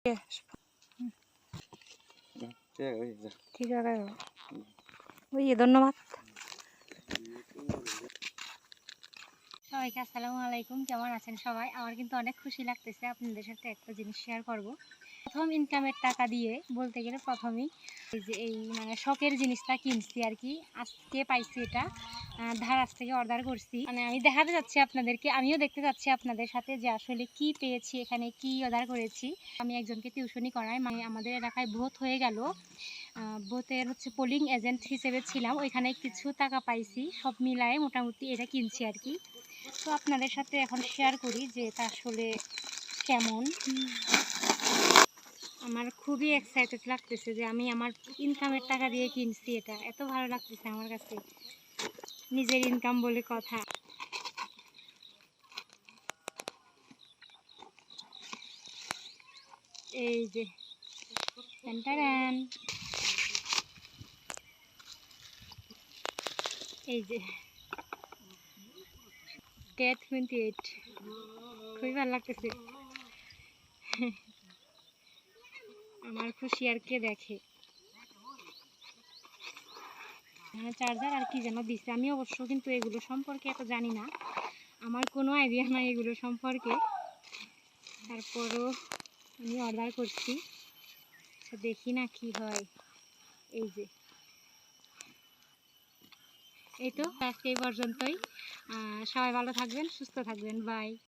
ঠিক আছে ধন্যবাদ সবাইকে। আসসালামু আলাইকুম, কেমন আছেন সবাই? আমার কিন্তু অনেক খুশি লাগতেছে আপনাদের সাথে একটা জিনিস শেয়ার করব। প্রথম ইনকামের টাকা দিয়ে বলতে গেলে প্রথমেই এই মানে শখের জিনিসটা কিনছি আর কি। আজকে পাইছি এটা, ধারাজ থেকে অর্ডার করছি। মানে আমি দেখাতে যাচ্ছি আপনাদেরকে, আমিও দেখতে যাচ্ছি আপনাদের সাথে যে আসলে কি পেয়েছি, এখানে কি অর্ডার করেছি। আমি একজনকে টিউশনি করাই, মানে আমাদের এলাকায় ভোট হয়ে গেল, ভোটের হচ্ছে পোলিং এজেন্ট হিসেবে ছিলাম, ওইখানে কিছু টাকা পাইছি। সব মিলায়ে মোটামুটি এটা কিনছি আর কি। তো আপনাদের সাথে এখন শেয়ার করি যে এটা আসলে কেমন। আমার খুবই এক্সাইটেড লাগতেছে যে আমি আমার ইনকামের টাকা দিয়ে কিনছি এটা। এত ভালো লাগতেছে আমার কাছে, নিজের ইনকাম বলে কথা। এই যে এই যে ডেট 28, খুবই ভালো লাগতেছে। আমার খুশি আর কে দেখে। চার্জার আর কি যেন দিচ্ছে, আমি অবশ্য কিন্তু এগুলো সম্পর্কে এত জানি না, আমার কোনো আইডিয়া নাই এগুলো সম্পর্কে। তারপরও আমি অর্ডার করছি, দেখি না কি হয়। এই যে এই তো আজকে এই পর্যন্তই। সবাই ভালো থাকবেন, সুস্থ থাকবেন, বাই।